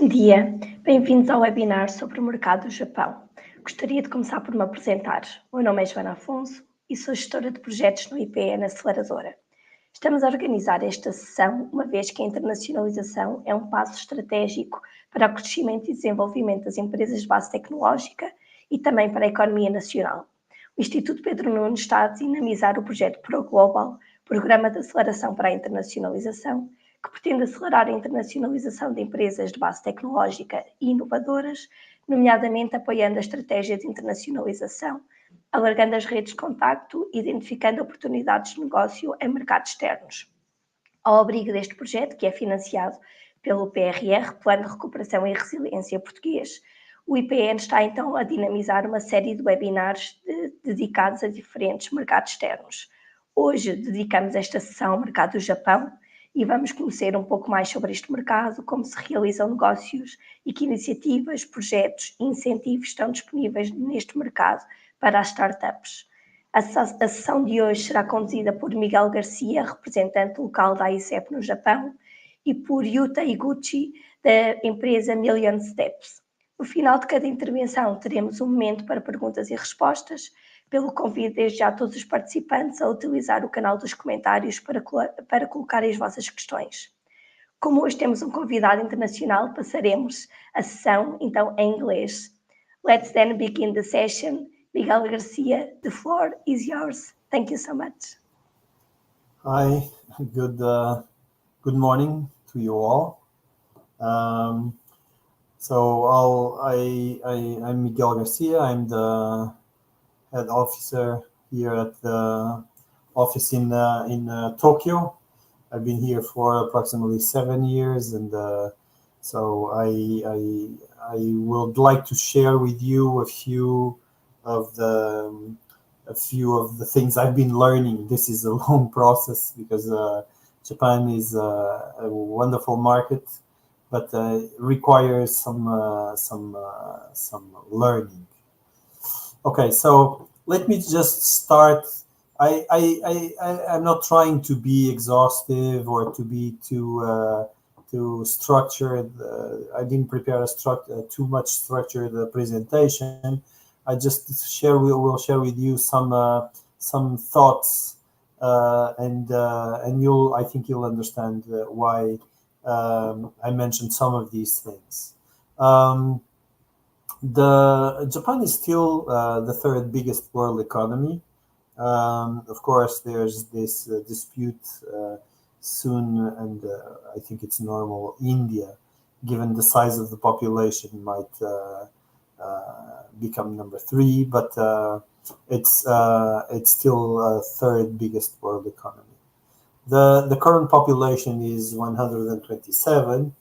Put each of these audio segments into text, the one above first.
Bom dia, bem-vindos ao webinar sobre o mercado do Japão. Gostaria de começar por me apresentar. O meu nome é Joana Afonso e sou gestora de projetos no IPN Aceleradora. Estamos a organizar esta sessão uma vez que a internacionalização é um passo estratégico para o crescimento e desenvolvimento das empresas de base tecnológica e também para a economia nacional. O Instituto Pedro Nunes está a dinamizar o projeto ProGlobal, Programa de Aceleração para a Internacionalização, que pretende acelerar a internacionalização de empresas de base tecnológica e inovadoras, nomeadamente apoiando a estratégia de internacionalização, alargando as redes de contacto e identificando oportunidades de negócio em mercados externos. Ao abrigo deste projeto, que é financiado pelo PRR, Plano de Recuperação e Resiliência Português, o IPN está então a dinamizar uma série de webinars dedicados a diferentes mercados externos. Hoje dedicamos esta sessão ao mercado do Japão e vamos conhecer um pouco mais sobre este mercado, como se realizam negócios e que iniciativas, projetos e incentivos estão disponíveis neste mercado para as startups. A sessão de hoje será conduzida por Miguel Garcia, representante local da AICEP no Japão, e por Yuta Iguchi, da empresa Million Steps. No final de cada intervenção teremos um momento para perguntas e respostas, pelo convido desde já a todos os participantes a utilizar o canal dos comentários para colocarem as vossas questões. Como hoje temos um convidado internacional, passaremos a sessão então em inglês. Let's then begin the session. Miguel Garcia, the floor is yours. Thank you so much. Hi, good morning to you all. I'm Miguel Garcia. I'm the head officer here at the office in Tokyo. I've been here for approximately 7 years, and so I would like to share with you a few of the things I've been learning. This is a long process because Japan is a wonderful market, but requires some learning. Okay, so let me just start. I'm not trying to be exhaustive or to be too structured. I didn't prepare too much structured presentation. I just will share with you some thoughts, and I think you'll understand why I mentioned some of these things. Japan is still the third biggest world economy. Of course, there's this dispute soon, and I think it's normal. India, given the size of the population, might become number 3, but it's still third biggest world economy. The current population is 127,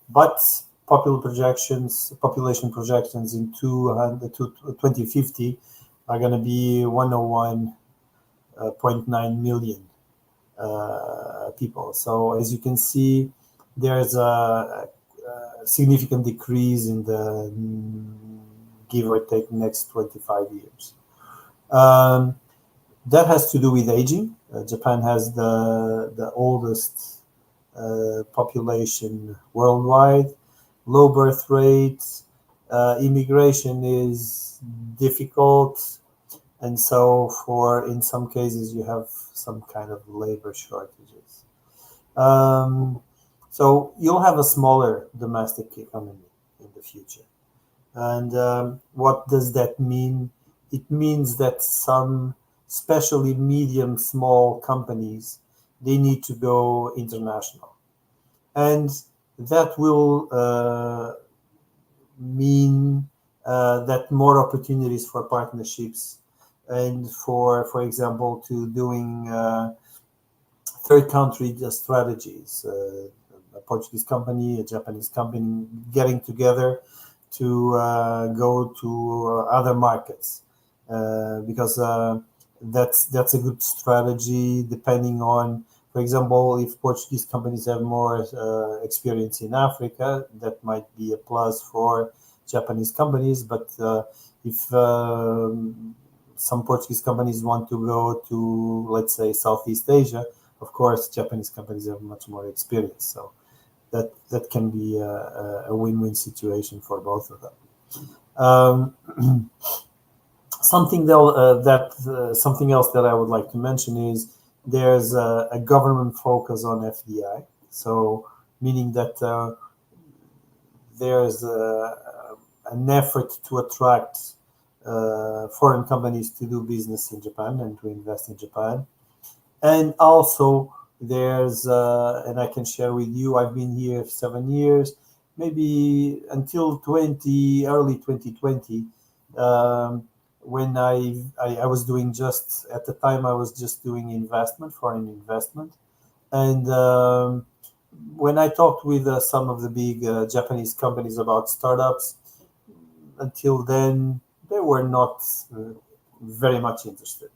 but population projections in 2050 are going to be 101.9 million people. So as you can see, there's a significant decrease in the give or take next 25 years. That has to do with aging. Japan has the oldest population worldwide. Low birth rates, immigration is difficult, and so in some cases you have some kind of labor shortages. So you'll have a smaller domestic economy in the future. And what does that mean? It means that some, especially medium, small companies, they need to go international. And that will mean that more opportunities for partnerships and for example, to doing third country strategies. A Portuguese company, a Japanese company getting together to go to other markets, because that's a good strategy depending on, for example, if Portuguese companies have more experience in Africa, that might be a plus for Japanese companies. But if some Portuguese companies want to go to, let's say, Southeast Asia, of course, Japanese companies have much more experience. So that can be a win-win situation for both of them. Something else that I would like to mention is there's a government focus on FDI. So meaning that there's an effort to attract foreign companies to do business in Japan and to invest in Japan. And also there's, and I can share with you, I've been here 7 years, maybe until early 2020, when I was doing at the time I was just doing foreign investment. And when I talked with some of the big Japanese companies about startups, until then, they were not very much interested.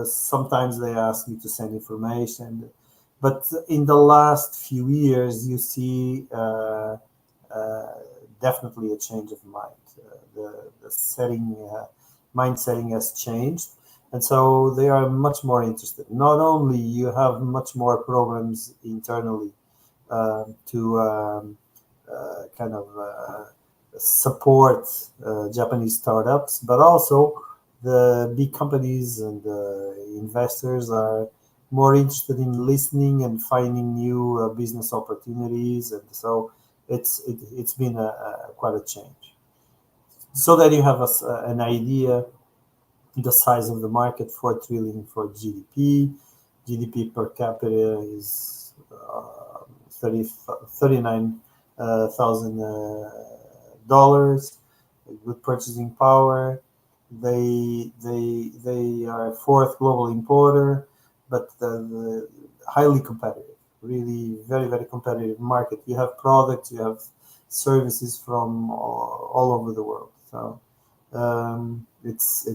Sometimes they asked me to send information, but in the last few years, you see definitely a change of mind. The mind setting has changed, and so they are much more interested. Not only you have much more programs internally to kind of support Japanese startups, but also the big companies and investors are more interested in listening and finding new business opportunities, and so it's been quite a change. So that you have an idea, the size of the market, 4 trillion for GDP. GDP per capita is $39,000. Good purchasing power. They are 4th global importer, but the highly competitive, really very, very competitive market. You have products, you have services from all over the world. So it's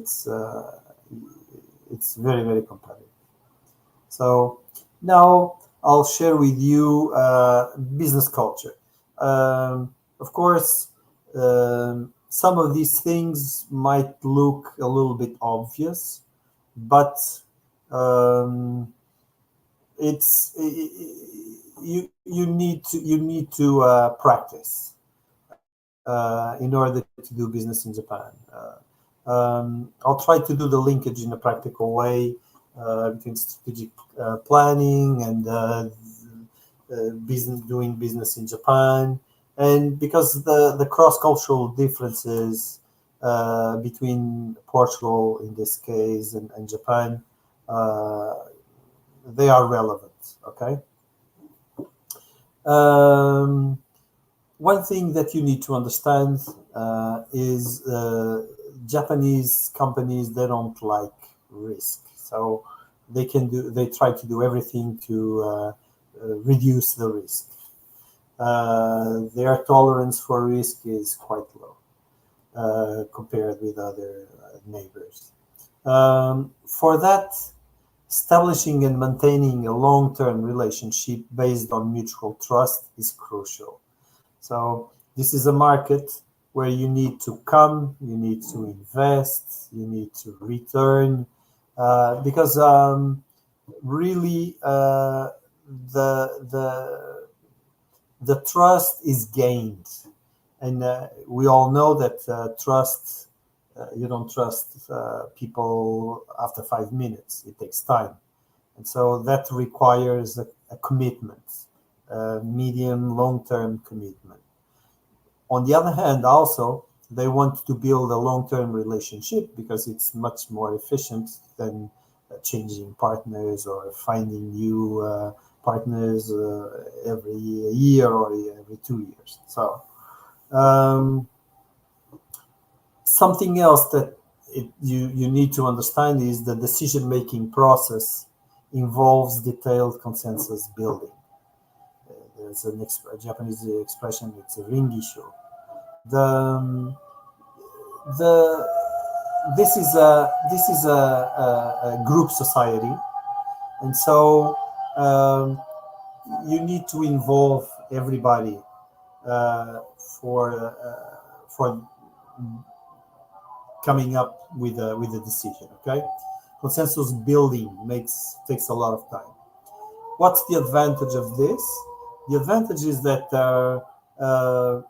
very, very competitive. So now I'll share with you business culture. Of course, some of these things might look a little bit obvious, but you need to practice in order to do business in Japan. I'll try to do the linkage in a practical way between strategic planning and doing business in Japan. And because the cross-cultural differences between Portugal, in this case, and Japan, they are relevant, okay? One thing that you need to understand is Japanese companies, they don't like risk. So they try to do everything to reduce the risk. Their tolerance for risk is quite low compared with other neighbors. For that, establishing and maintaining a long-term relationship based on mutual trust is crucial. So this is a market where you need to come, you need to invest, you need to return, because really the trust is gained, and we all know that trust. You don't trust people after 5 minutes. It takes time, and so that requires a commitment, medium, long-term commitment. On the other hand, also they want to build a long-term relationship because it's much more efficient than changing partners or finding new partners every year or every 2 years. So something else that you need to understand is the decision-making process involves detailed consensus building. There's a Japanese expression, it's a ringisho. This is a group society, and so you need to involve everybody for coming up with a decision. Okay, consensus building takes a lot of time. What's the advantage of this? The advantage is that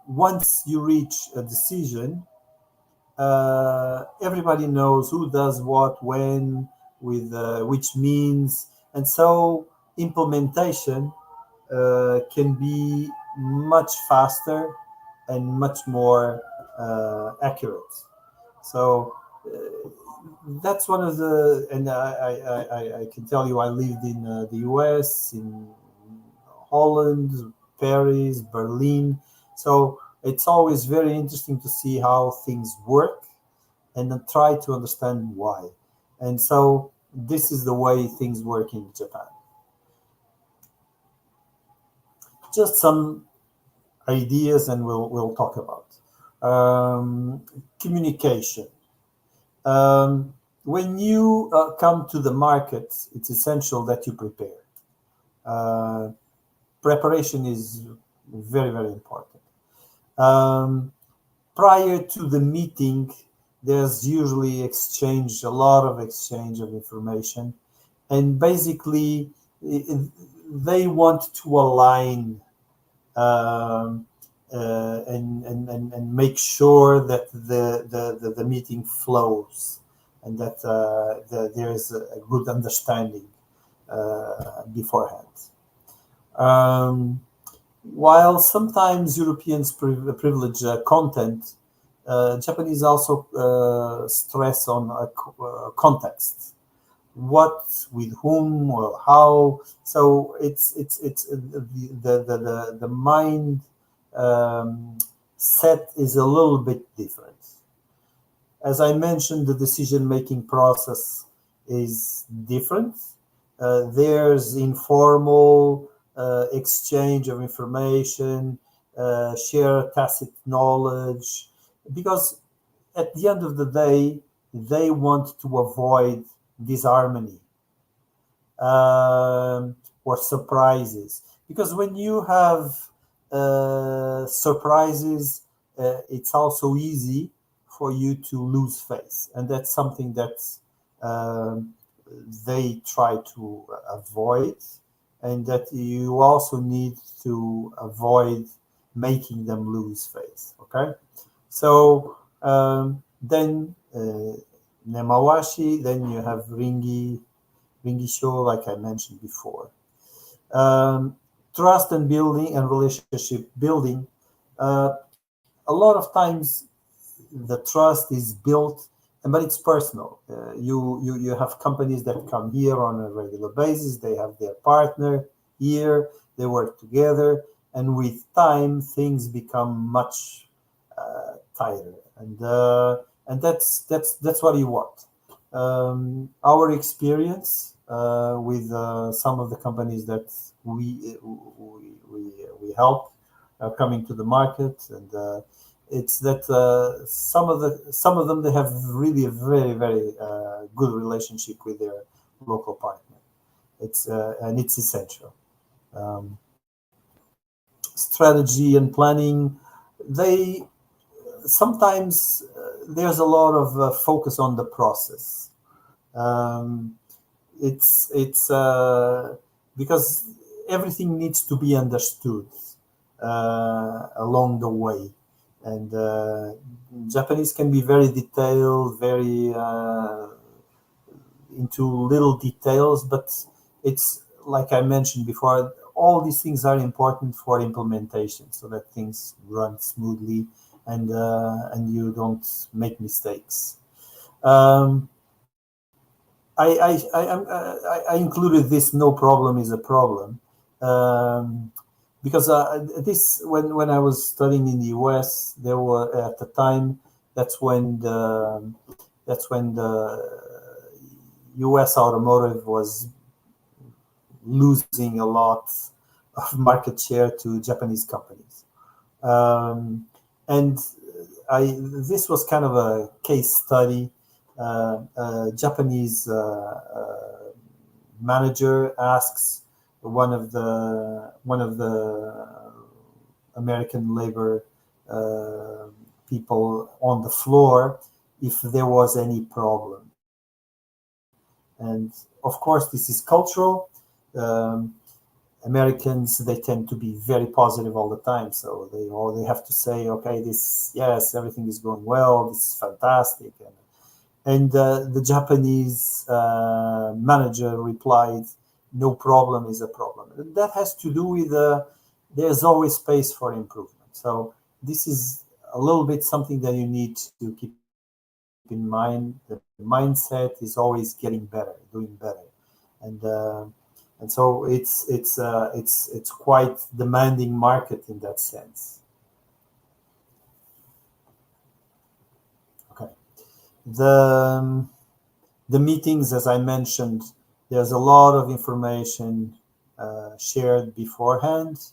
once you reach a decision, everybody knows who does what, when, with which means, and so implementation can be much faster and much more accurate. So that's one of the, and I can tell you, I lived in the US, in Holland, Paris, Berlin. So it's always very interesting to see how things work and then try to understand why. And so this is the way things work in Japan. Just some ideas, and we'll talk about communication. When you come to the market, it's essential that you prepare. Preparation is very, very important. Prior to the meeting, there's usually a lot of exchange of information, and basically they want to align and make sure that the meeting flows and that there is a good understanding beforehand. While sometimes Europeans privilege content, Japanese also stress on context. What, with whom, or how. So it's the mind set is a little bit different. As I mentioned, the decision-making process is different. There's informal exchange of information, share tacit knowledge, because at the end of the day, they want to avoid disharmony or surprises. Because when you have surprises, it's also easy for you to lose face. And that's something that they try to avoid, and that you also need to avoid making them lose face. Okay, so then nemawashi, then you have ringisho, like I mentioned before. Trust and building and relationship building. A lot of times the trust is built, but it's personal. You have companies that come here on a regular basis. They have their partner here. They work together, and with time, things become much tighter. And that's what you want. Our experience with some of the companies that we help coming to the market, and it's that some of them, they have really a very, very good relationship with their local partner. And it's essential. Strategy and planning, they sometimes there's a lot of focus on the process. It's because everything needs to be understood along the way. And Japanese can be very detailed, very into little details, but it's like I mentioned before, all these things are important for implementation so that things run smoothly and you don't make mistakes. I included this no problem is a problem because this when I was studying in the US, there were at the time that's when the US automotive was losing a lot of market share to Japanese companies, and this was kind of a case study. Japanese manager asks one of the American labor people on the floor if there was any problem. And of course, this is cultural. Americans, they tend to be very positive all the time. So they have to say, okay, yes, everything is going well. This is fantastic. And the Japanese manager replied, no problem is a problem. And that has to do with there's always space for improvement. So this is a little bit something that you need to keep in mind. The mindset is always getting better, doing better. And so it's quite demanding market in that sense. Okay, the meetings, as I mentioned, there's a lot of information shared beforehand.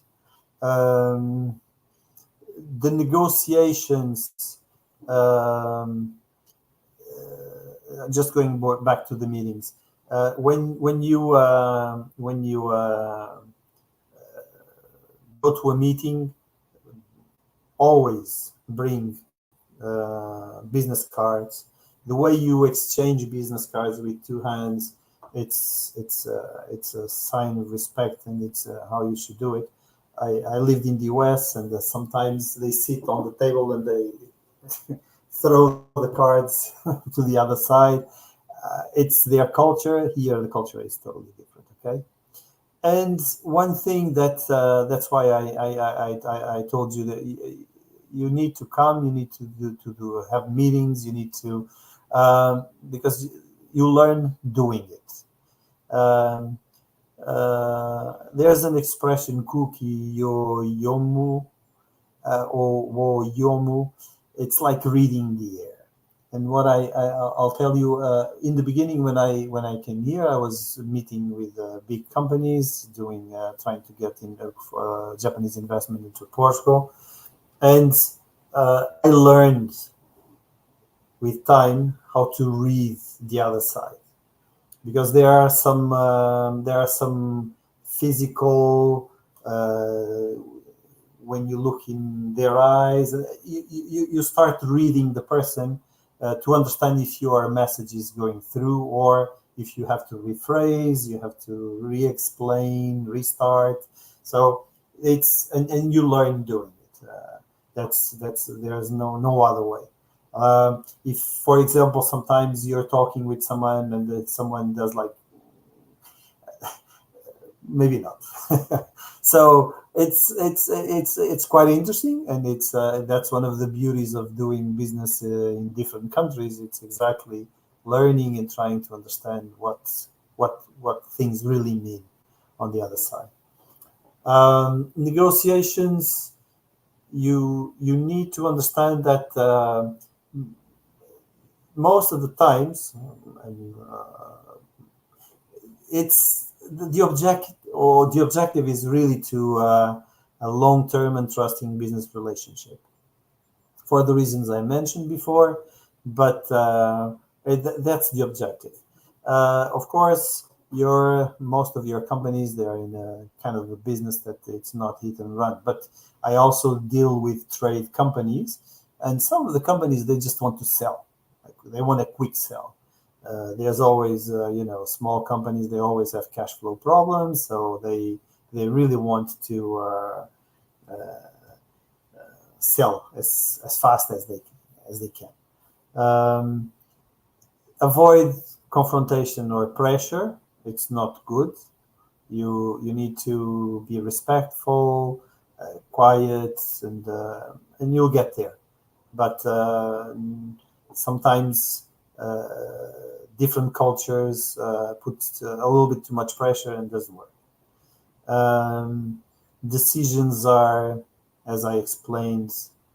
The negotiations. Just going back to the meetings. When you go to a meeting, always bring business cards. The way you exchange business cards with two hands, it's a sign of respect, and it's how you should do it. I lived in the US, and sometimes they sit on the table and they throw the cards to the other side. It's their culture. Here, the culture is totally different. Okay, and one thing that's why I told you that you need to come. You need to have meetings. You need to because you learn doing it. There's an expression, kuki yo yomu or wo yomu. It's like reading the air. And what I'll tell you, in the beginning when I came here, I was meeting with big companies, trying to get in Japanese investment into Portugal, and I learned with time how to read the other side, because there are some physical. When you look in their eyes, you start reading the person to understand if your message is going through, or if you have to rephrase, you have to re-explain, restart. So and you learn doing it. That's there's no other way. If, for example, sometimes you're talking with someone and someone does like, maybe not. So it's quite interesting, and that's one of the beauties of doing business in different countries. It's exactly learning and trying to understand what things really mean on the other side. Negotiations, you need to understand that most of the times, it's the objective is really to a long-term and trusting business relationship, for the reasons I mentioned before. But that's the objective. Of course, most of your companies, they're in a kind of a business that it's not hit and run. But I also deal with trade companies, and some of the companies, they just want to sell. Like, they want a quick sell. There's always, small companies, they always have cash flow problems, so they really want to sell as fast as they can. Avoid confrontation or pressure. It's not good. You need to be respectful, quiet, and you'll get there. But sometimes different cultures put a little bit too much pressure, and doesn't work. Decisions are, as I explained,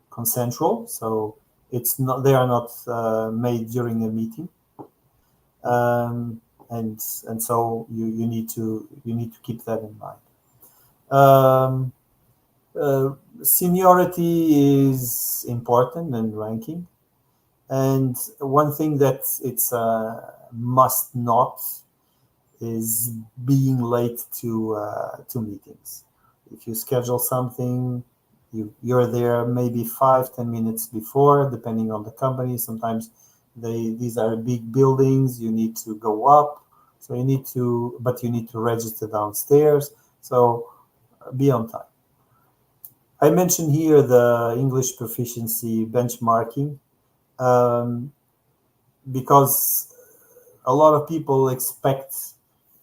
consensual, so they are not made during a meeting, and so you need to keep that in mind. Seniority is important, and ranking. And one thing that it's must not is being late to meetings. If you schedule something, you're there maybe 5-10 minutes before, depending on the company. Sometimes these are big buildings. You need to go up, so you need to register downstairs. So be on time. I mentioned here the English proficiency benchmarking because a lot of people expect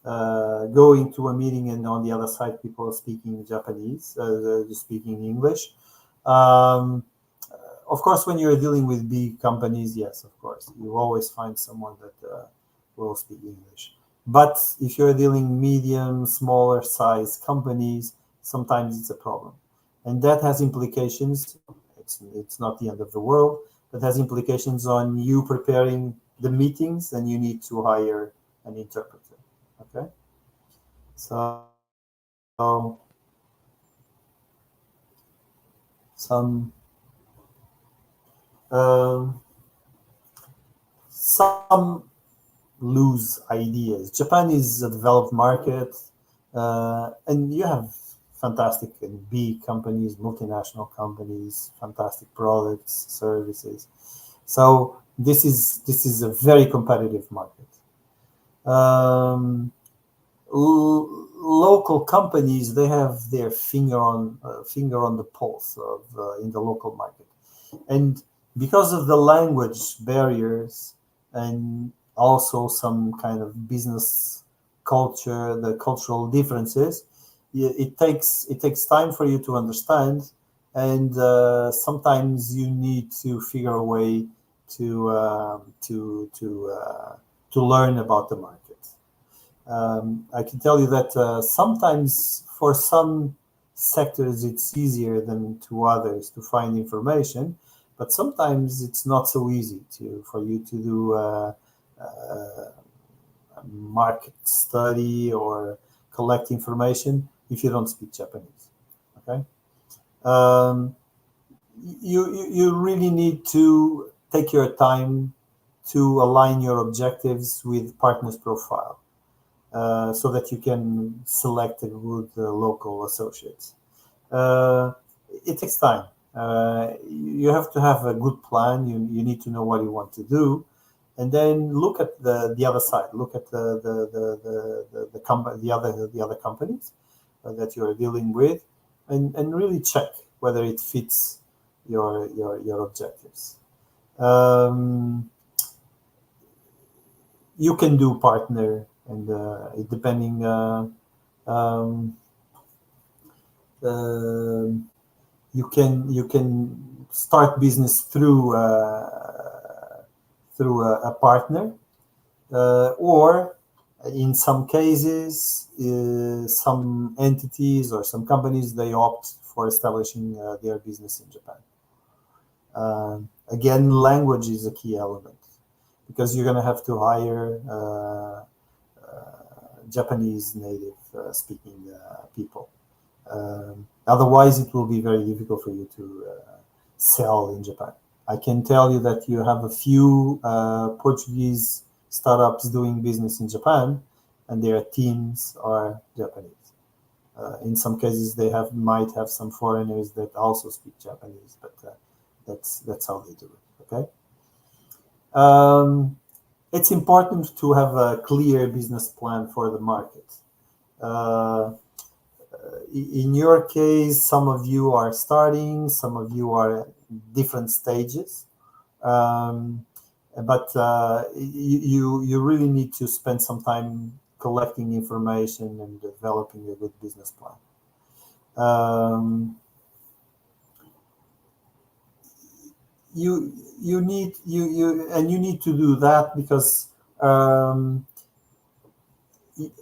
going to a meeting and on the other side people are speaking Japanese, speaking English. Of course, when you're dealing with big companies, yes, of course, you always find someone that will speak English. But if you're dealing medium, smaller size companies, sometimes it's a problem. And that has implications. It's not the end of the world, but has implications on you preparing the meetings, and you need to hire an interpreter. Okay? So some loose ideas. Japan is a developed market, and you have fantastic and big companies, multinational companies, fantastic products, services. So this is a very competitive market. Local companies, they have their finger on the pulse of in the local market, and because of the language barriers and also some kind of business culture, the cultural differences, it takes time for you to understand, and sometimes you need to figure a way to learn about the market. I can tell you that sometimes for some sectors it's easier than to others to find information, but sometimes it's not so easy for you to do a market study or collect information if you don't speak Japanese. Okay, you really need to take your time to align your objectives with partners' profile. So that you can select a good local associates. It takes time. You have to have a good plan. You need to know what you want to do, and then look at the other side. Look at the other companies that you are dealing with, and really check whether it fits your objectives. You can do partner, and depending you can start business through a partner, or in some cases some entities or some companies, they opt for establishing their business in Japan. Again, language is a key element, because you're going to have to hire Japanese native speaking people. Otherwise, it will be very difficult for you to sell in Japan. I can tell you that you have a few Portuguese startups doing business in Japan, and their teams are Japanese. In some cases, they might have some foreigners that also speak Japanese, but that's how they do it. Okay. It's important to have a clear business plan for the market. In your case, some of you are starting, some of you are at different stages, but you really need to spend some time collecting information and developing a good business plan. You need to do that because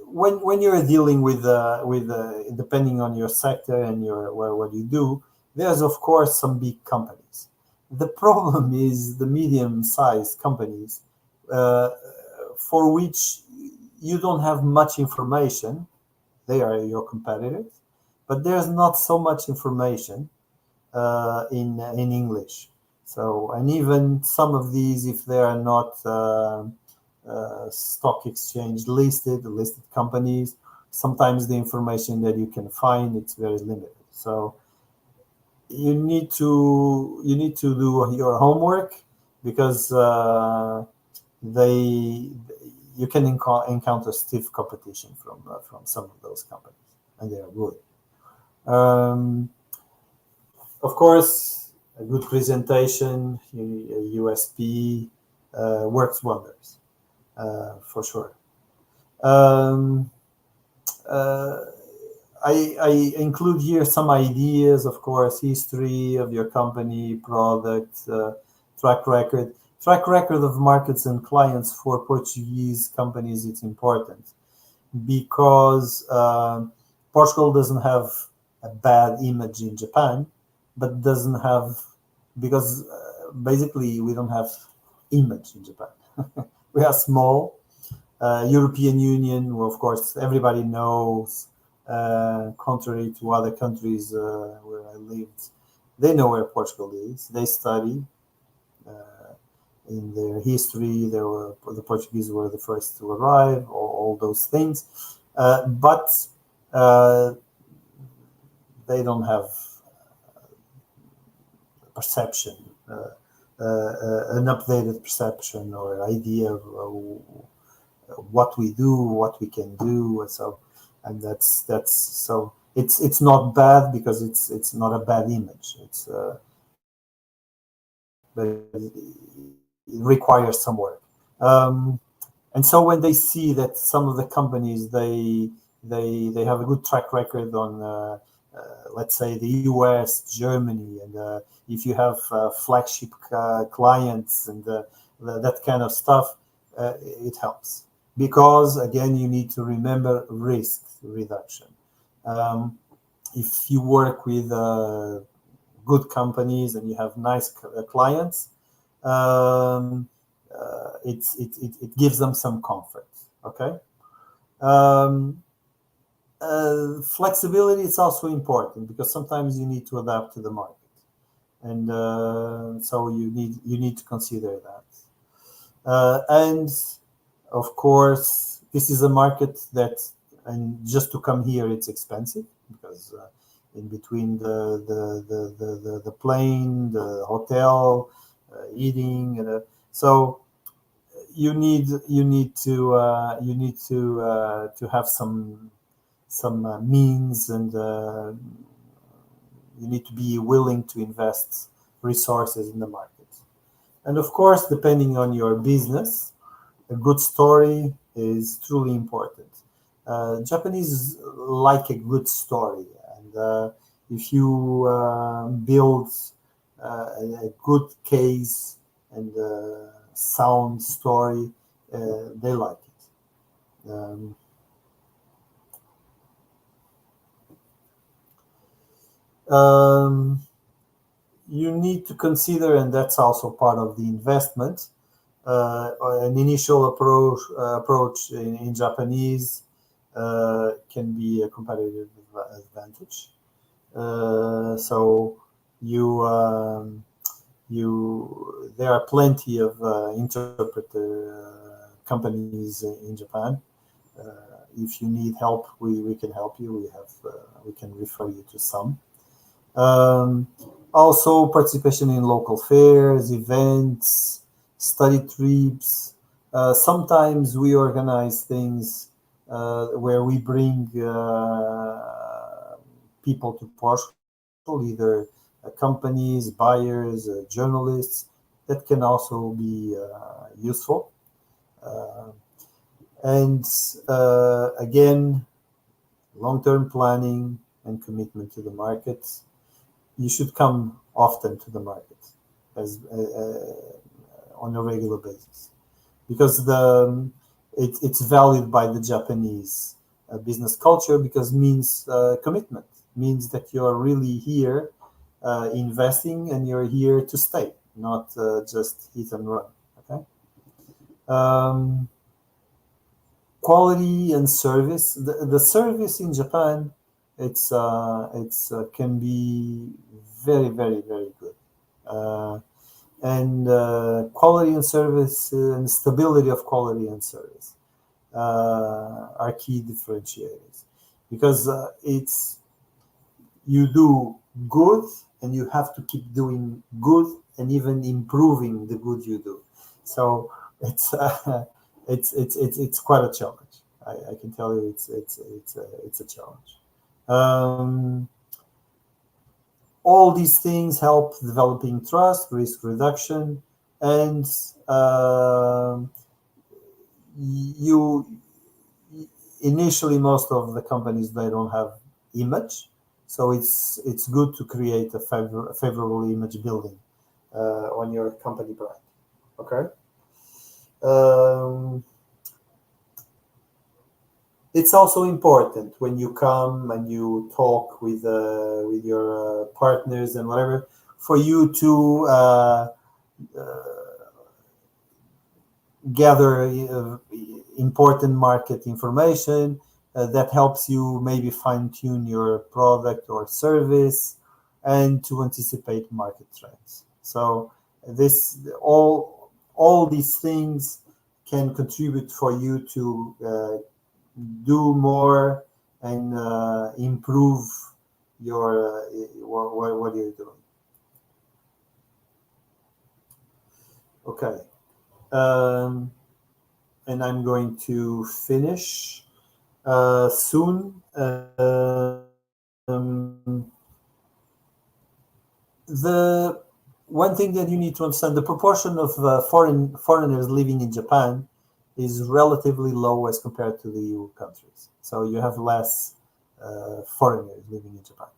when you're dealing with depending on your sector and what you do, there's of course some big companies. The problem is the medium-sized companies for which you don't have much information. They are your competitors, but there's not so much information in English. So, and even some of these, if they are not stock exchange listed companies, sometimes the information that you can find, it's very limited. So you need to do your homework, because you can encounter stiff competition from some of those companies. and they are good. Of course, a good presentation, a USP, works wonders, for sure. I include here some ideas, of course, history of your company, product, track record. Track record of markets and clients for Portuguese companies, it's important because Portugal doesn't have a bad image in Japan, but doesn't have, because basically we don't have image in Japan. We are small. European Union, well, of course, everybody knows, contrary to other countries where I lived, they know where Portugal is. They study in their history. The Portuguese were the first to arrive, all those things. But they don't have perception, an updated perception or idea of what we do, what we can do, and that's so it's not bad because it's not a bad image. But it requires some work. And so when they see that some of the companies they have a good track record on let's say the US, Germany, and if you have flagship clients and that kind of stuff, it helps. Because again, you need to remember risk reduction. If you work with good companies and you have nice clients, it gives them some comfort. Okay. Flexibility is also important because sometimes you need to adapt to the market, and so you need to consider that. And of course, this is a market that, and just to come here, it's expensive because in between the plane, the hotel, eating, and so you need to have some means, and you need to be willing to invest resources in the market. And of course, depending on your business, a good story is truly important. Japanese like a good story, and if you build a good case and sound story, they like it. You need to consider, and that's also part of the investment, an initial approach in Japanese can be a competitive advantage. So there are plenty of interpreter companies in Japan. If you need help, we can help you. We can refer you to some. Also, participation in local fairs, events, study trips. Sometimes we organize things where we bring people to Portugal, either companies, buyers, journalists. That can also be useful. And again, long-term planning and commitment to the market. You should come often to the market as on a regular basis, because it's valued by the Japanese business culture, because means commitment, means that you're really here investing, and you're here to stay, not just hit and run. Okay. Quality and service. The service in Japan, it's can be very, very, very good. And quality and service and stability of quality and service are key differentiators, because you do good and you have to keep doing good and even improving the good you do. So it's quite a challenge. I can tell you it's a challenge. All these things help developing trust, risk reduction, and you initially most of the companies, they don't have image, so it's good to create a favorable image building on your company brand. Okay. It's also important when you come and you talk with your partners and whatever, for you to gather important market information that helps you maybe fine-tune your product or service and to anticipate market trends. So this all these things can contribute for you to do more and improve your what you're doing. Okay. And I'm going to finish soon. The one thing that you need to understand, the proportion of foreigners living in Japan is relatively low as compared to the EU countries. So you have less foreigners living in Japan.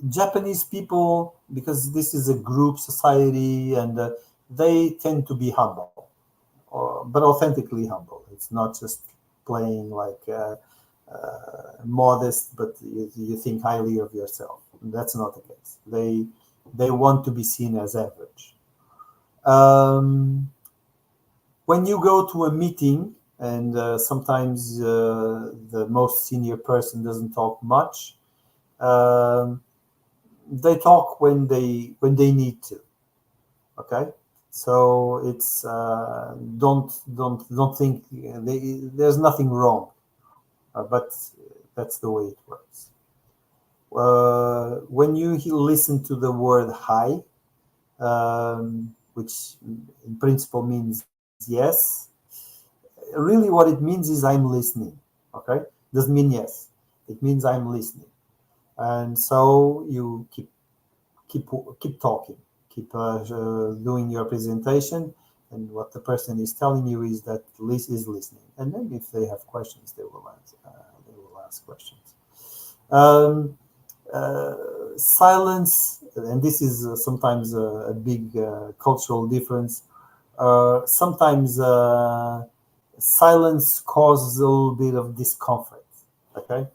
Japanese people, because this is a group society, and they tend to be humble, but authentically humble. It's not just playing like modest, but you think highly of yourself. That's not the case. They want to be seen as average. When you go to a meeting, and sometimes the most senior person doesn't talk much, they talk when they need to. Okay, so it's don't think there's nothing wrong, but that's the way it works. When you listen to the word hi, which in principle means yes, really what it means is I'm listening. Okay, doesn't mean yes, it means I'm listening. And so you keep talking, keep doing your presentation, and what the person is telling you is that Liz is listening. And then if they have questions, they will ask questions. Silence, and this is sometimes a big cultural difference. Sometimes silence causes a little bit of discomfort. Okay.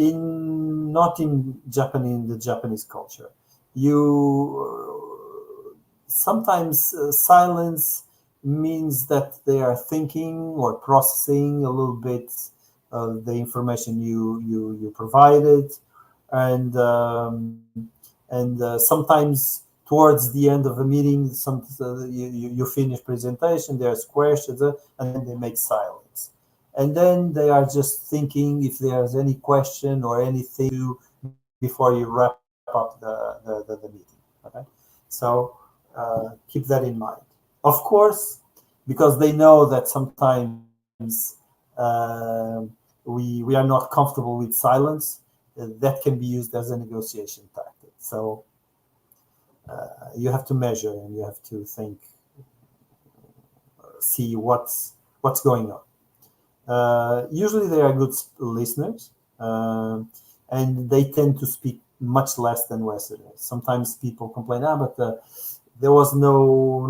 Not in the Japanese culture. Sometimes silence means that they are thinking or processing a little bit of the information you provided, and sometimes towards the end of a meeting, you finish presentation, there's questions, and then they make silence. And then they are just thinking if there's any question or anything before you wrap up the meeting. Okay, so keep that in mind. Of course, because they know that sometimes we are not comfortable with silence, that can be used as a negotiation tactic. So you have to measure and you have to think, see what's going on. Usually they are good listeners, and they tend to speak much less than Westerners. Sometimes people complain, but there was no.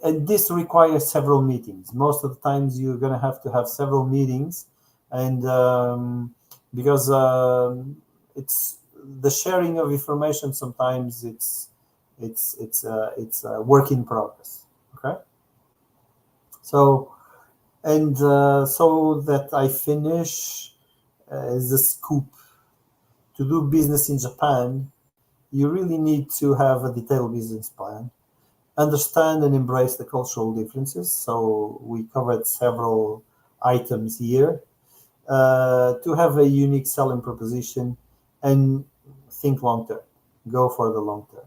And this requires several meetings. Most of the times you're going to have several meetings, and because it's the sharing of information. Sometimes it's a work in progress. Okay. So, and so that I finish as a scoop, to do business in Japan, you really need to have a detailed business plan, understand and embrace the cultural differences. So we covered several items here. To have a unique selling proposition and think long term, go for the long term.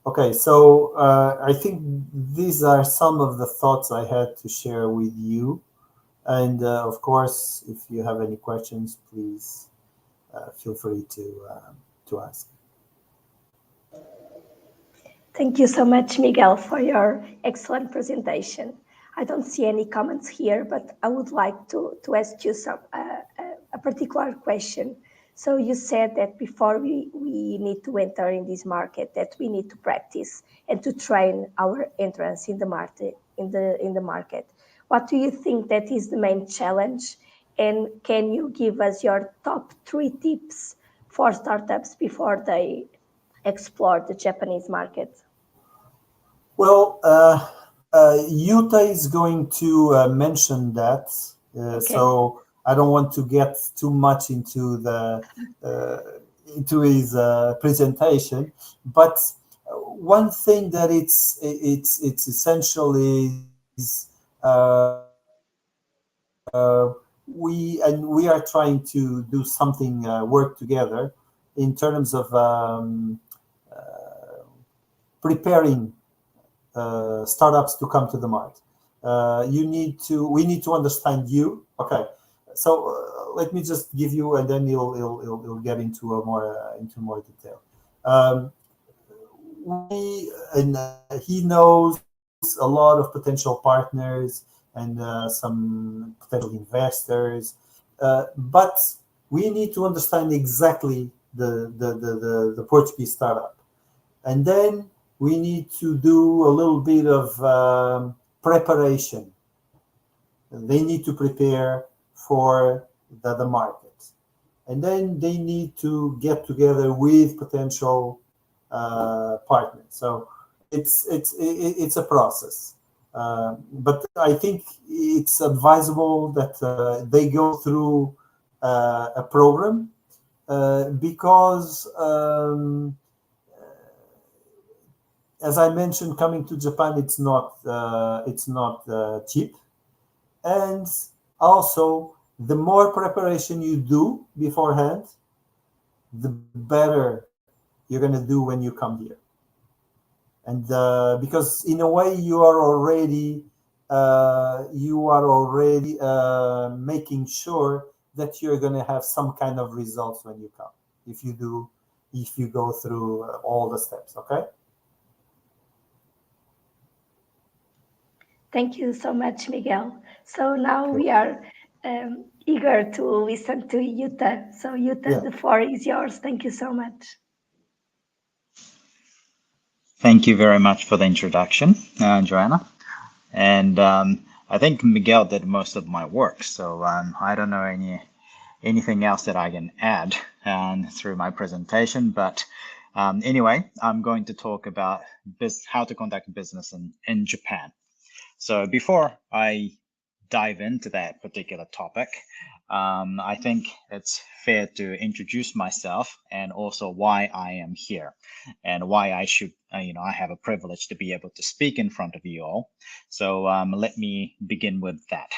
Okay, so I think these are some of the thoughts I had to share with you. And of course, if you have any questions, please feel free to ask. Thank you so much, Miguel, for your excellent presentation. I don't see any comments here, but I would like to ask you a particular question. So you said that before we need to enter in this market, that we need to practice and to train our entrance in the market. What do you think that is the main challenge? And can you give us your top 3 tips for startups before they explore the Japanese market? Well, Yuta is going to mention that, Okay. so I don't want to get too much into his presentation. But one thing that it's essential is we are trying to do something, work together in terms of preparing startups to come to the market. We need to understand you. Okay, so let me just give you, and then you'll get into more detail. He knows a lot of potential partners and some potential investors, but we need to understand exactly the Portuguese startup, and then we need to do a little bit of preparation. They need to prepare for the market, and then they need to get together with potential partners. So it's a process, but I think it's advisable that they go through a program because. As I mentioned, coming to Japan, it's not cheap, and also the more preparation you do beforehand, the better you're going to do when you come here. And because in a way you are already making sure that you're going to have some kind of results when you come, if you go through all the steps. Okay. Thank you so much, Miguel. So now we are eager to listen to Yuta. So Yuta, the floor is yours. Thank you so much. Thank you very much for the introduction, Joanna. And I think Miguel did most of my work, so I don't know anything else that I can add through my presentation. But anyway, I'm going to talk about how to conduct business in Japan. So before I dive into that particular topic, I think it's fair to introduce myself and also why I am here and why I should, I have a privilege to be able to speak in front of you all. So let me begin with that.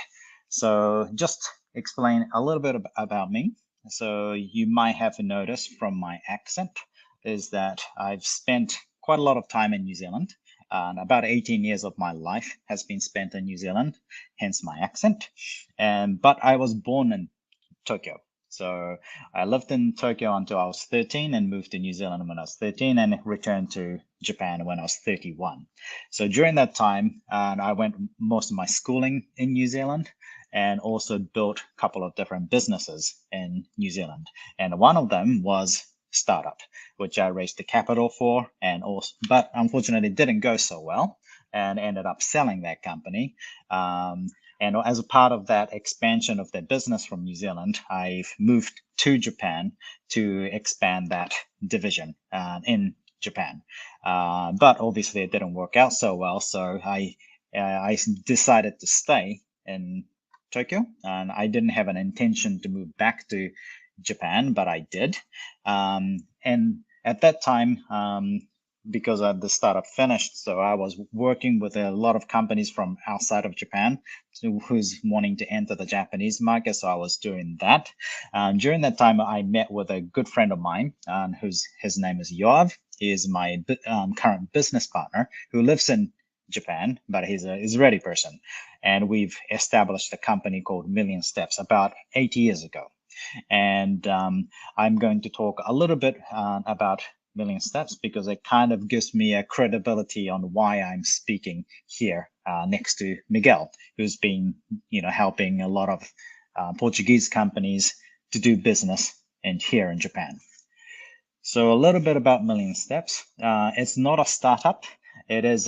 So just explain a little bit about me. So you might have noticed from my accent is that I've spent quite a lot of time in New Zealand. About 18 years of my life has been spent in New Zealand, hence my accent. But I was born in Tokyo. So I lived in Tokyo until I was 13 and moved to New Zealand when I was 13 and returned to Japan when I was 31. So during that time, I went most of my schooling in New Zealand and also built a couple of different businesses in New Zealand. And one of them was startup, which I raised the capital for, but unfortunately didn't go so well and ended up selling that company. And as a part of that expansion of their business from New Zealand, I've moved to Japan to expand that division in Japan. But obviously it didn't work out so well. So I decided to stay in Tokyo, and I didn't have an intention to move back to Japan, but I did. And at that time, because the startup finished, so I was working with a lot of companies from outside of Japan who's wanting to enter the Japanese market. So I was doing that. During that time, I met with a good friend of mine, his name is Yoav. He is my current business partner who lives in Japan, but he's an Israeli person. And we've established a company called Million Steps about 8 years ago. And I'm going to talk a little bit about Million Steps because it kind of gives me a credibility on why I'm speaking here next to Miguel, who's been, helping a lot of Portuguese companies to do business here in Japan. So a little bit about Million Steps. It's not a startup. It is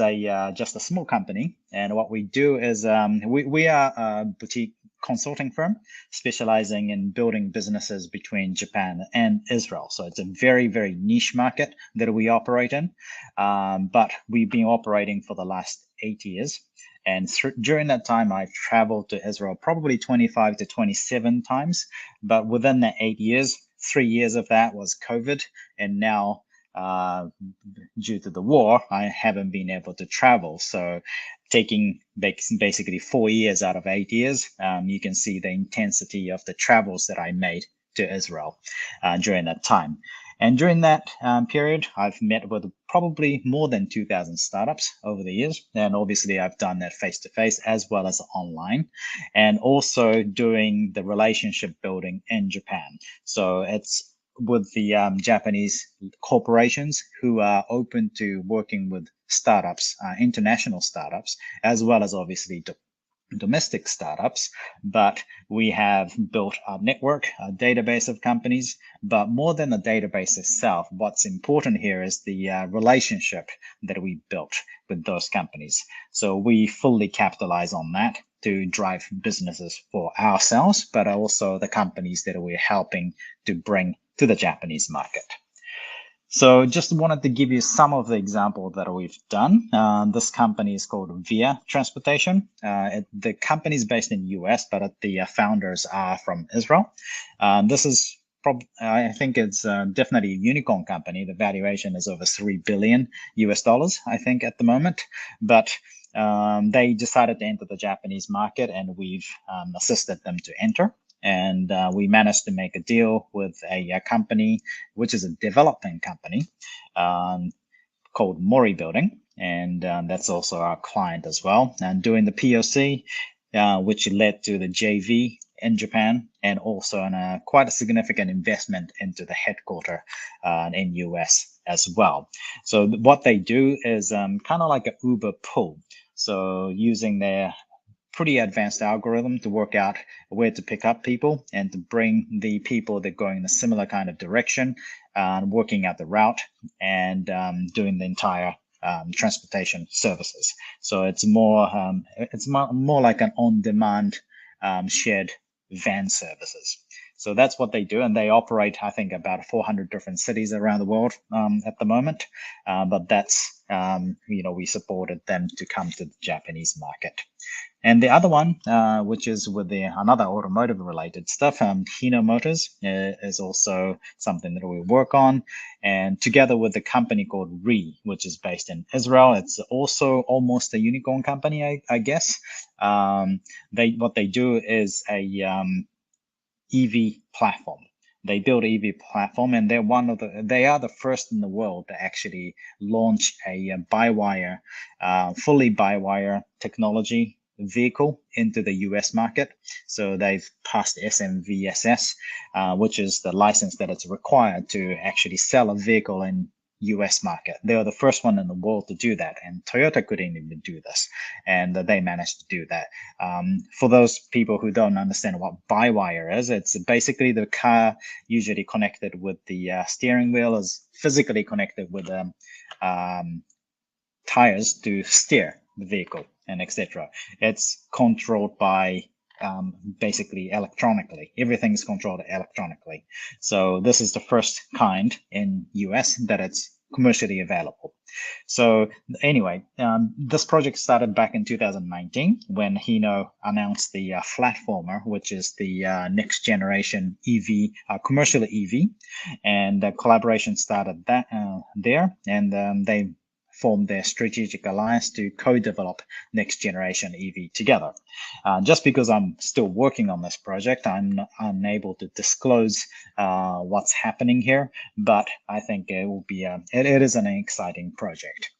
just a small company, and what we do is we are a boutique consulting firm specializing in building businesses between Japan and Israel. So it's a very, very niche market that we operate in, but we've been operating for the last 8 years. And during that time, I've traveled to Israel probably 25 to 27 times, but within the 8 years, 3 years of that was COVID, and now due to the war, I haven't been able to travel. So taking basically 4 years out of 8 years, you can see the intensity of the travels that I made to Israel during that time. And during that period, I've met with probably more than 2,000 startups over the years. And obviously, I've done that face-to-face as well as online, and also doing the relationship building in Japan. So it's with the Japanese corporations who are open to working with startups, international startups, as well as obviously domestic startups. But we have built a network, a database of companies. But more than the database itself, what's important here is the relationship that we built with those companies. So we fully capitalize on that to drive businesses for ourselves, but also the companies that we're helping to bring to the Japanese market. So just wanted to give you some of the examples that we've done. This company is called Via Transportation. The company is based in the US, but the founders are from Israel. This is I think it's definitely a unicorn company. The valuation is over $3 billion US, I think, at the moment. But they decided to enter the Japanese market, and we've assisted them to enter. And we managed to make a deal with a company, which is a development company called Mori Building. And that's also our client as well. And doing the POC, which led to the JV in Japan, and also quite a significant investment into the headquarters in US as well. So what they do is kind of like an Uber pool. So using their pretty advanced algorithm to work out where to pick up people and to bring the people that go in a similar kind of direction, working out the route and doing the entire transportation services. So it's more like an on-demand shared van services. So that's what they do, and they operate, I think, about 400 different cities around the world at the moment. But that's we supported them to come to the Japanese market. And the other one, which is with another automotive-related stuff, Hino Motors is also something that we work on. And together with a company called RE, which is based in Israel, it's also almost a unicorn company, I guess. What they do is a EV platform. They build EV platform, and they are the first in the world to actually launch a fully by-wire technology vehicle into the US market. So they've passed SMVSS, which is the license that it's required to actually sell a vehicle in US market. They are the first one in the world to do that, and Toyota couldn't even do this, and they managed to do that. For those people who don't understand what by-wire is, it's basically the car usually connected with the steering wheel is physically connected with tires to steer the vehicle and etc. It's controlled by basically electronically. Everything's controlled electronically. So this is the first kind in US that it's commercially available. So anyway, this project started back in 2019 when Hino announced the Flatformer, which is the next generation EV, commercial EV, and the collaboration started there, and they formed their strategic alliance to co-develop next generation EV together. Just because I'm still working on this project, I'm unable to disclose what's happening here, but I think it will be it is an exciting project.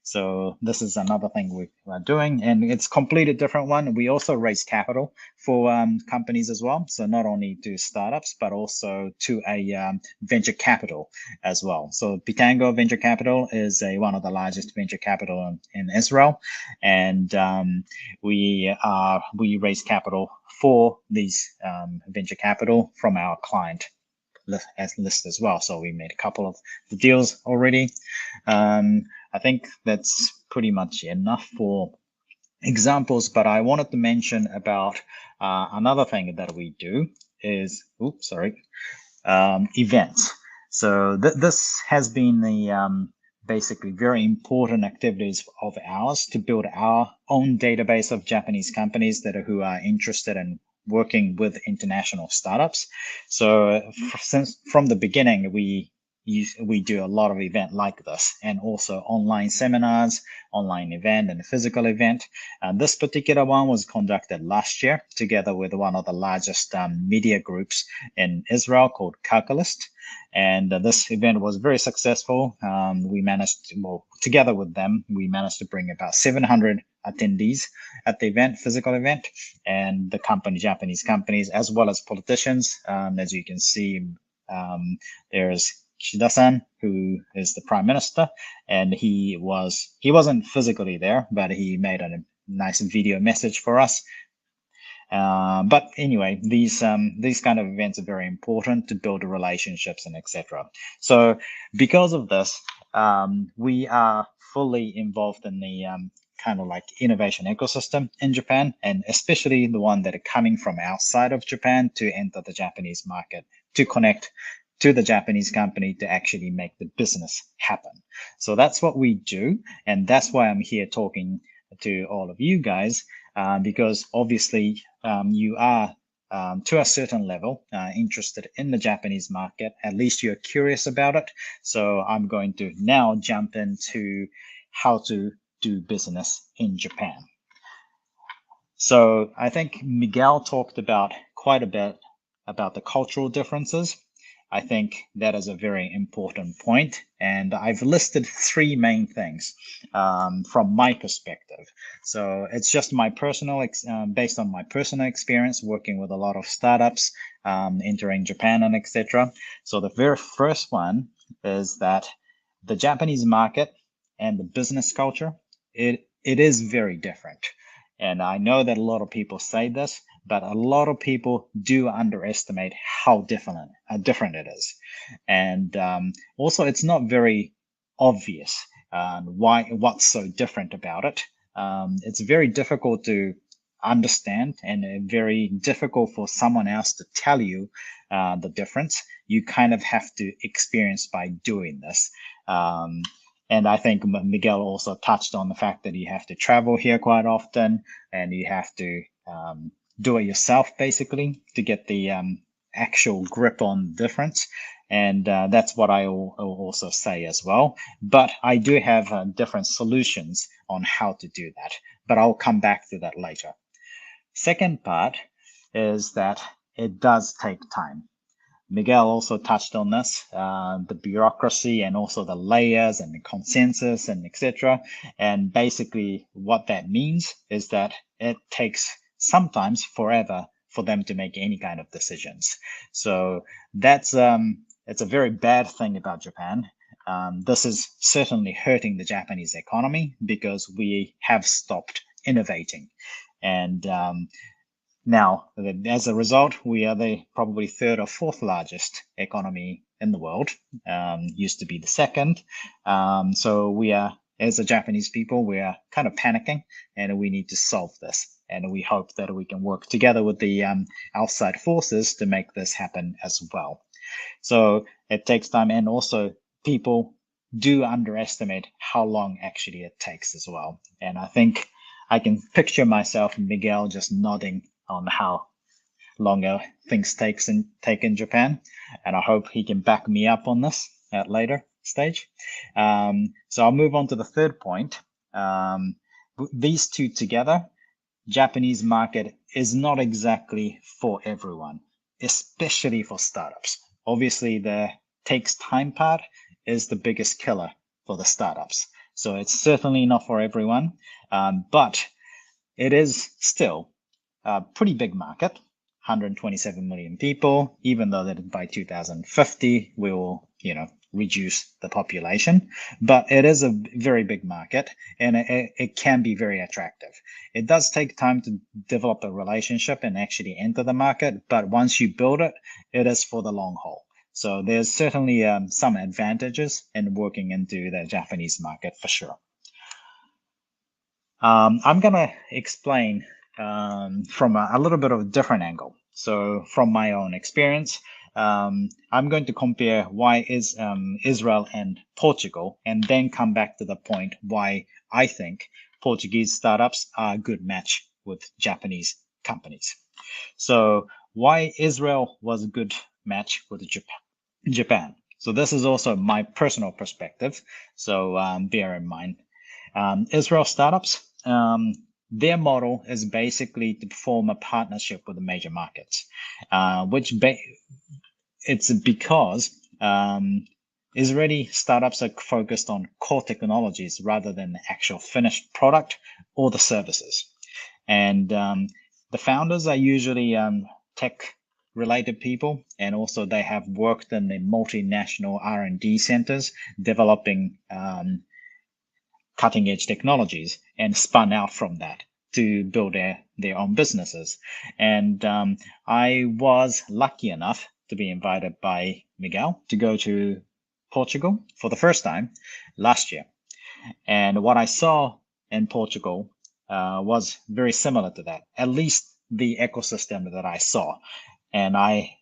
So this is another thing we are doing, and it's completely different one. We also raise capital for companies as well. So not only to startups, but also to a venture capital as well. So Pitango Venture Capital is one of the largest venture capital in Israel, and we raise capital for these venture capital from our client list as well. So we made a couple of the deals already. I think that's pretty much enough for examples, but I wanted to mention about another thing that we do is, events. So this has been the basically very important activities of ours to build our own database of Japanese companies who are interested in working with international startups. So since from the beginning, we do a lot of event like this, and also online seminars, online event, and physical event. This particular one was conducted last year together with one of the largest media groups in Israel called Calculist. And this event was very successful. We managed, together with them, we managed to bring about 700 attendees at the event, physical event, and the Japanese companies, as well as politicians. As you can see, there's Kishida-san, who is the prime minister, and he wasn't physically there, but he made a nice video message for us. But anyway, these kind of events are very important to build relationships and etc. So because of this, we are fully involved in the kind of like innovation ecosystem in Japan, and especially the one that are coming from outside of Japan to enter the Japanese market, to connect to the Japanese company to actually make the business happen. So that's what we do. And that's why I'm here talking to all of you guys, because obviously you are to a certain level interested in the Japanese market. At least you're curious about it. So I'm going to now jump into how to do business in Japan. So I think Miguel talked about quite a bit about the cultural differences. I think that is a very important point, and I've listed three main things from my perspective. So it's just my personal, based on my personal experience working with a lot of startups, entering Japan and etc. So the very first one is that the Japanese market and the business culture, it is very different. And I know that a lot of people say this, but a lot of people do underestimate how different it is. And also, it's not very obvious what's so different about it. It's very difficult to understand, and very difficult for someone else to tell you the difference. You kind of have to experience by doing this. And I think Miguel also touched on the fact that you have to travel here quite often, and you have to do it yourself basically to get the actual grip on the difference. And that's what I also say as well. But I do have different solutions on how to do that, but I'll come back to that later. Second part is that it does take time. Miguel also touched on this, the bureaucracy and also the layers and the consensus and etc. And basically what that means is that it takes sometimes forever for them to make any kind of decisions. So that's it's a very bad thing about Japan. This is certainly hurting the Japanese economy because we have stopped innovating. And now, as a result, we are the probably third or fourth largest economy in the world. Used to be the second. So we are, as a Japanese people, we are kind of panicking, and we need to solve this. And we hope that we can work together with the outside forces to make this happen as well. So it takes time, and also people do underestimate how long actually it takes as well. And I think I can picture myself and Miguel just nodding on how longer things take in Japan, and I hope he can back me up on this at later stage. So I'll move on to the third point. These two together, Japanese market is not exactly for everyone, especially for startups. Obviously, the takes time part is the biggest killer for the startups. So it's certainly not for everyone, but it is still a pretty big market, 127 million people, even though that by 2050, we will, reduce the population, but it is a very big market and it can be very attractive. It does take time to develop a relationship and actually enter the market, but once you build it, it is for the long haul. So there's certainly some advantages in working into the Japanese market for sure. I'm going to explain from a little bit of a different angle. So from my own experience, I'm going to compare why is Israel and Portugal, and then come back to the point why I think Portuguese startups are a good match with Japanese companies. So why Israel was a good match with Japan. So this is also my personal perspective. So bear in mind, Israel startups, their model is basically to form a partnership with the major markets, it's because Israeli startups are focused on core technologies rather than the actual finished product or the services. And the founders are usually tech related people, and also they have worked in the multinational R&D centers developing cutting edge technologies and spun out from that to build their own businesses. And I was lucky enough to be invited by Miguel to go to Portugal for the first time last year. And what I saw in Portugal was very similar to that, at least the ecosystem that I saw. And I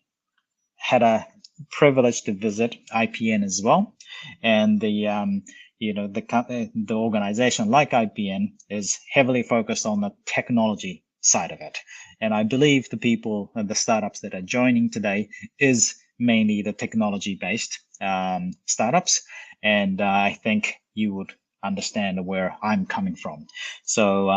had a privilege to visit IPN as well. And the organization like IPN is heavily focused on the technology side of it. And I believe the people and the startups that are joining today is mainly the technology based startups. And I think you would understand where I'm coming from. So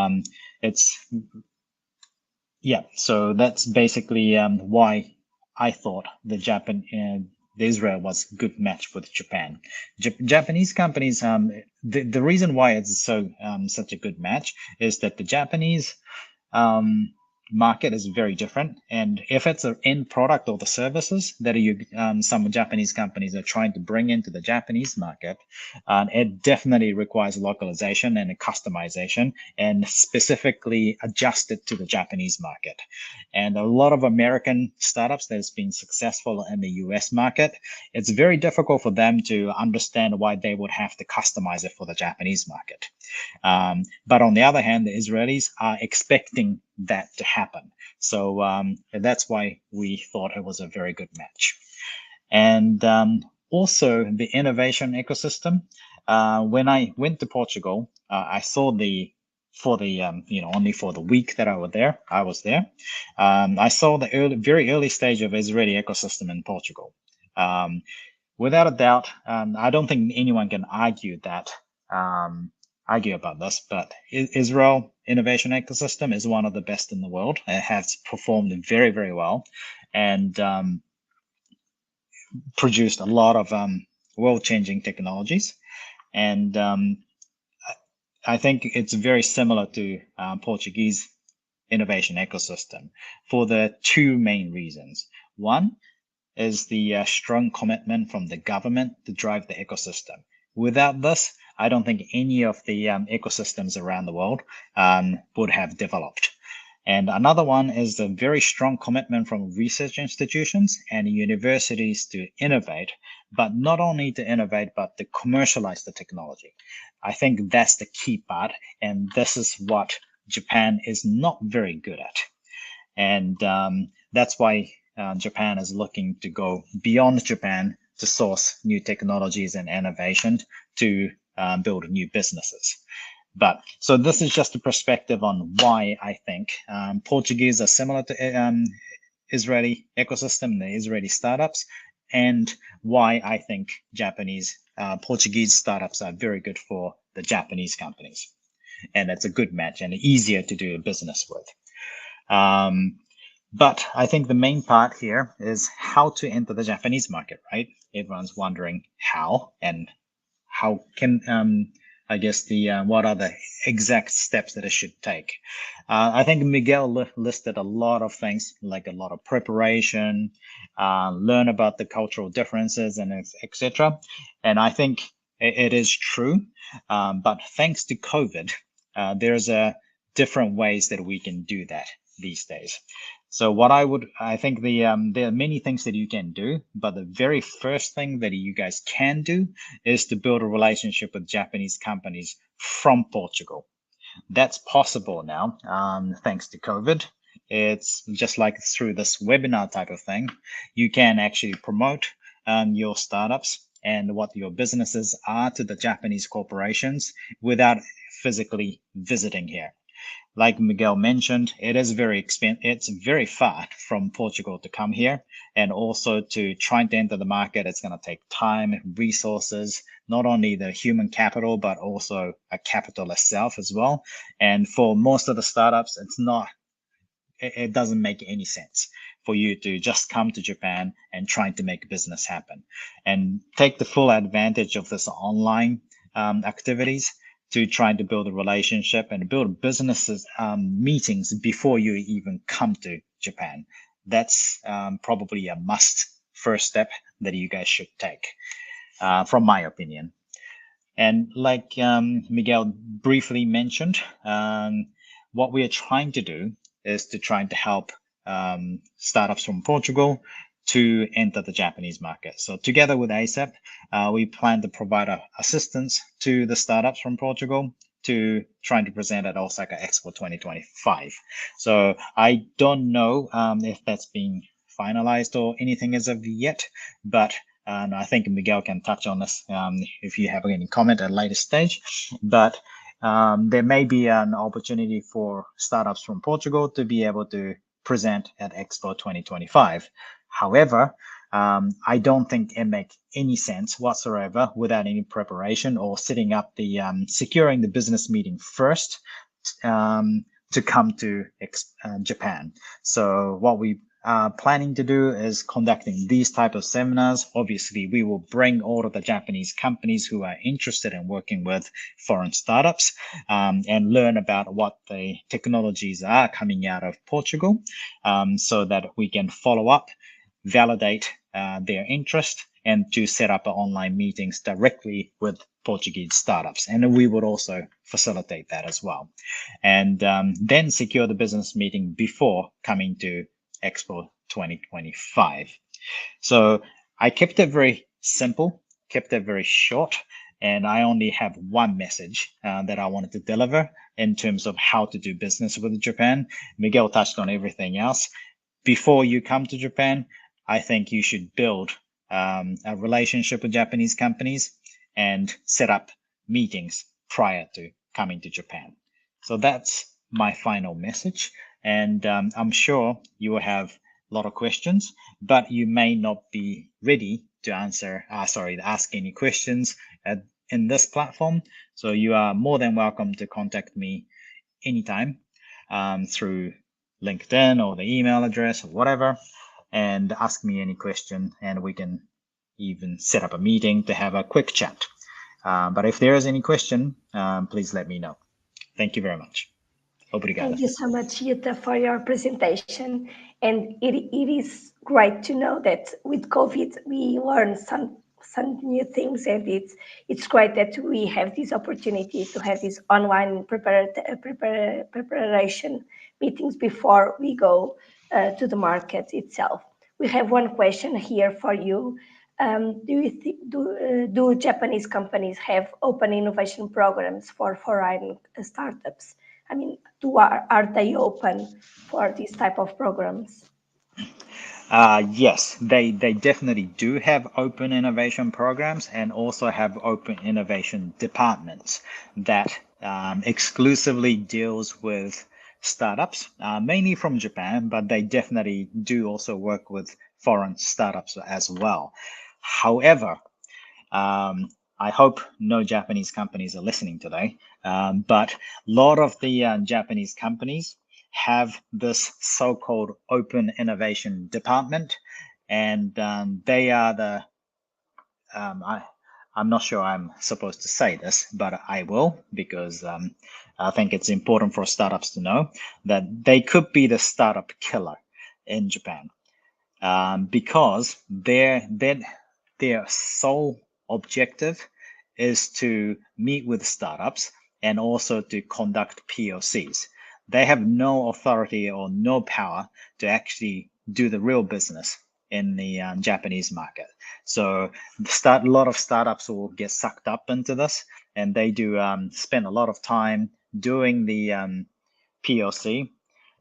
so that's basically why I thought the Israel was a good match with Japan. Japanese companies, the reason why it's such a good match is that the Japanese market is very different, and if it's an end product or the services that some Japanese companies are trying to bring into the Japanese market, it definitely requires localization and customization and specifically adjusted to the Japanese market. And a lot of American startups that's been successful in the US market, it's very difficult for them to understand why they would have to customize it for the Japanese market. But on the other hand, the Israelis are expecting that to happen. So that's why we thought it was a very good match. And also the innovation ecosystem. When I went to Portugal, I saw only for the week that I was there. I saw the very early stage of Israeli ecosystem in Portugal. Without a doubt, I don't think anyone can argue about this, but Israel innovation ecosystem is one of the best in the world. It has performed very, very well and produced a lot of world-changing technologies. And I think it's very similar to Portuguese innovation ecosystem for the two main reasons. One is the strong commitment from the government to drive the ecosystem. Without this, I don't think any of the ecosystems around the world would have developed. And another one is the very strong commitment from research institutions and universities to innovate, but not only to innovate, but to commercialize the technology. I think that's the key part, and this is what Japan is not very good at. And that's why Japan is looking to go beyond Japan to source new technologies and innovation to build new businesses. But so this is just a perspective on why I think Portuguese are similar to Israeli ecosystem, the Israeli startups, and why I think Portuguese startups are very good for the Japanese companies. And it's a good match and easier to do business with. But I think the main part here is how to enter the Japanese market, right? Everyone's wondering how, and how can, I guess what are the exact steps that it should take? I think Miguel listed a lot of things, like a lot of preparation, learn about the cultural differences and etc. And I think it is true, but thanks to COVID, there's different ways that we can do that these days. So I think there are many things that you can do, but the very first thing that you guys can do is to build a relationship with Japanese companies from Portugal. That's possible now, thanks to COVID. It's just like through this webinar type of thing, you can actually promote your startups and what your businesses are to the Japanese corporations without physically visiting here. Like Miguel mentioned, it is very expensive. It's very far from Portugal to come here, and also to try to enter the market, it's going to take time, resources, not only the human capital, but also a capital itself as well. And for most of the startups, it doesn't make any sense for you to just come to Japan and try to make business happen and take the full advantage of this online activities to try to build a relationship and build businesses meetings before you even come to Japan. That's probably a must first step that you guys should take, from my opinion. And like Miguel briefly mentioned, what we are trying to do is to try to help startups from Portugal to enter the Japanese market. So together with ASAP, we plan to provide assistance to the startups from Portugal to trying to present at Osaka Expo 2025. So I don't know if that's been finalized or anything as of yet, but I think Miguel can touch on this if you have any comment at a later stage. But there may be an opportunity for startups from Portugal to be able to present at Expo 2025. However, I don't think it makes any sense whatsoever without any preparation or setting up securing the business meeting first to come to Japan. So what we are planning to do is conducting these type of seminars. Obviously, we will bring all of the Japanese companies who are interested in working with foreign startups and learn about what the technologies are coming out of Portugal so that we can follow up, validate their interest, and to set up online meetings directly with Portuguese startups. And we would also facilitate that as well. And then secure the business meeting before coming to Expo 2025. So I kept it very simple, kept it very short, and I only have one message that I wanted to deliver in terms of how to do business with Japan. Miguel touched on everything else. Before you come to Japan, I think you should build a relationship with Japanese companies and set up meetings prior to coming to Japan. So that's my final message. And I'm sure you will have a lot of questions, but you may not be ready to ask any questions in this platform. So you are more than welcome to contact me anytime through LinkedIn or the email address or whatever, and ask me any question, and we can even set up a meeting to have a quick chat. But if there is any question, please let me know. Thank you very much. Obrigado. Thank you so much, Jutta, for your presentation. And it is great to know that with COVID, we learned some new things, and it's great that we have this opportunity to have these online preparation meetings before we go to the market itself. We have one question here for you. Do Japanese companies have open innovation programs for foreign startups? I mean, are they open for these type of programs? Yes, they definitely do have open innovation programs and also have open innovation departments that exclusively deals with startups, mainly from Japan, but they definitely do also work with foreign startups as well. However, I hope no Japanese companies are listening today, but a lot of the Japanese companies have this so-called open innovation department, and they are the I'm not sure I'm supposed to say this, but I will because I think it's important for startups to know that they could be the startup killer in Japan, because their sole objective is to meet with startups and also to conduct POCs. They have no authority or no power to actually do the real business in the Japanese market. So a lot of startups will get sucked up into this, and they do spend a lot of time doing the POC,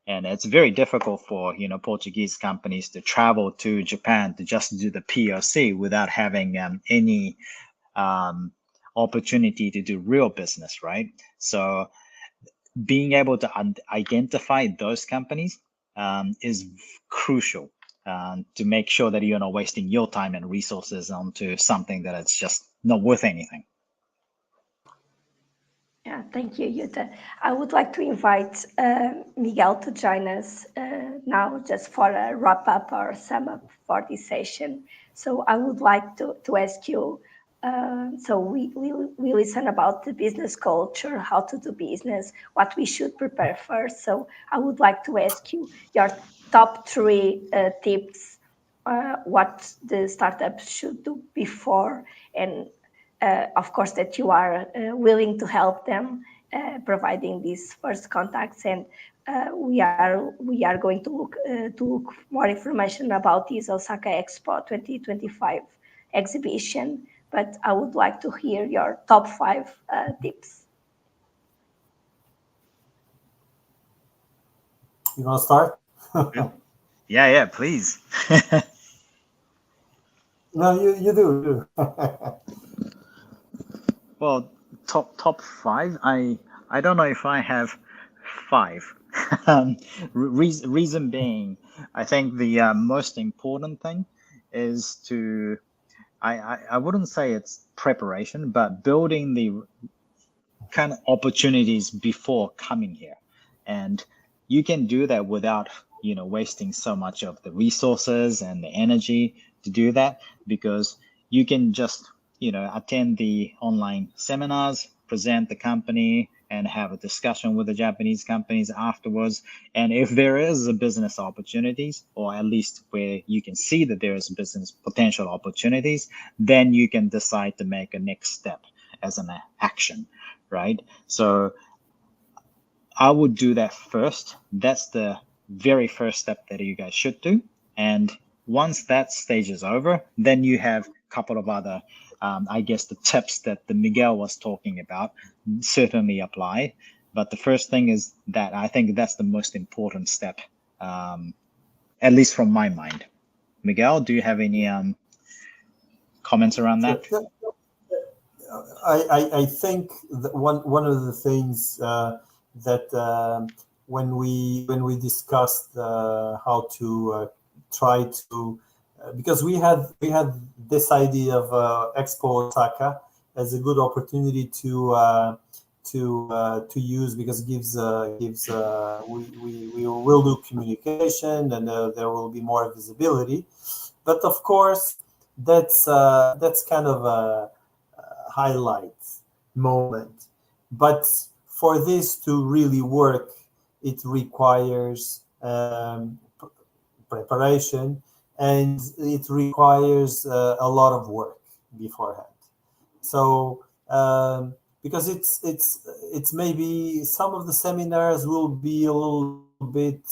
and it's very difficult for Portuguese companies to travel to Japan to just do the POC without having any opportunity to do real business, right? So being able to identify those companies is crucial to make sure that you're not wasting your time and resources onto something that it's just not worth anything. Yeah, thank you, Yuta. I would like to invite Miguel to join us now just for a wrap up or sum up for this session. So I would like to ask you, so we listen about the business culture, how to do business, what we should prepare first. So I would like to ask you your top three tips, what the startups should do before, and of course, that you are willing to help them, providing these first contacts, and we are going to look more information about this Osaka Expo 2025 exhibition. But I would like to hear your top 5 tips. You want to start? Yeah, please. No, you do. Well, top 5. I don't know if I have 5. Reason being, I think the most important thing is to I wouldn't say it's preparation, but building the kind of opportunities before coming here, and you can do that without wasting so much of the resources and the energy to do that, because you can just attend the online seminars, present the company, and have a discussion with the Japanese companies afterwards. And if there is a business opportunities, or at least where you can see that there is business potential opportunities, then you can decide to make a next step as an action, right? So I would do that first. That's the very first step that you guys should do. And once that stage is over, then you have a couple of other, I guess, the tips that the Miguel was talking about certainly apply. But the first thing is that I think that's the most important step, at least from my mind. Miguel, do you have any comments around that? I think that one of the things that when we discussed how to try to because we had this idea of Expo Osaka as a good opportunity to use, because it gives we will do communication, and there will be more visibility. But of course, that's kind of a highlight moment. But for this to really work, it requires preparation, and it requires a lot of work beforehand. So because it's maybe some of the seminars will be a little bit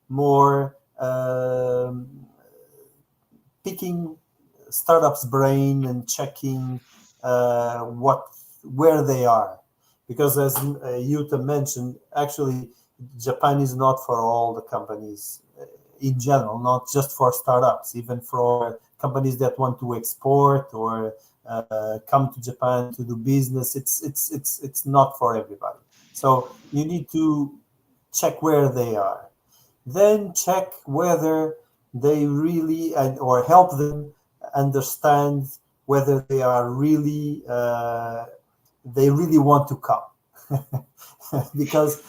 more picking startups' brain and checking where they are, because as Yuta mentioned, actually Japan is not for all the companies in general, not just for startups, even for companies that want to export or come to Japan to do business. It's not for everybody. So you need to check where they are, then check whether they really or help them understand whether they are really they really want to come. Because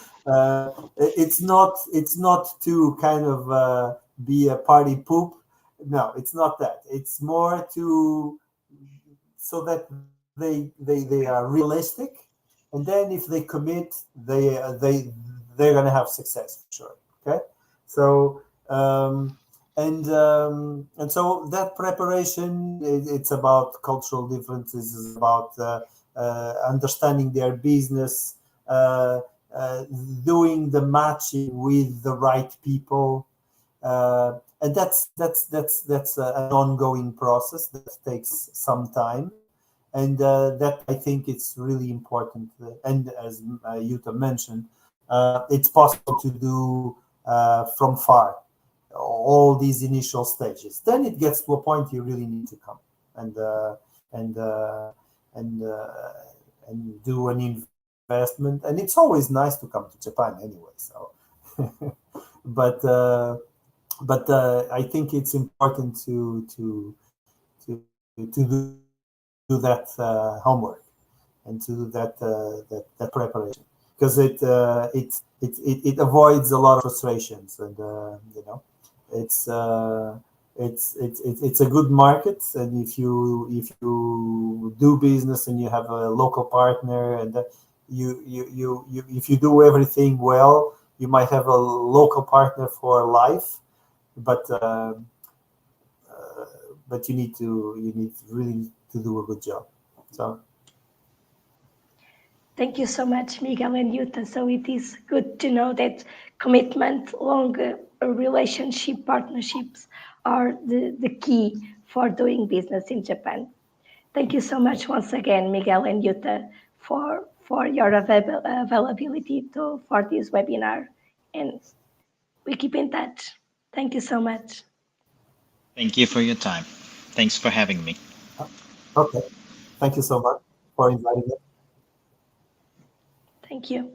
it's not to kind of be a party poop. No, it's not that. It's more to so that they are realistic, and then if they commit, they're gonna have success for sure. Okay, so and so that preparation, it's about cultural differences, it's about understanding their business, doing the matching with the right people, and that's an ongoing process that takes some time, and that I think it's really important. And as Jutta mentioned, it's possible to do from far all these initial stages. Then it gets to a point you really need to come and do an investment. And it's always nice to come to Japan anyway. So, but I think it's important to do that homework and to do that preparation, because it avoids a lot of frustrations, and it's a good market, and if you do business and you have a local partner, and you if you do everything well, you might have a local partner for life, but you need really to do a good job. So thank you so much, Miguel and Jutta. So it is good to know that commitment, long relationship, partnerships are the key for doing business in Japan. Thank you so much once again, Miguel and Jutta, for your availability for this webinar. And we keep in touch. Thank you so much. Thank you for your time. Thanks for having me. okay, thank you so much for inviting me. Thank you.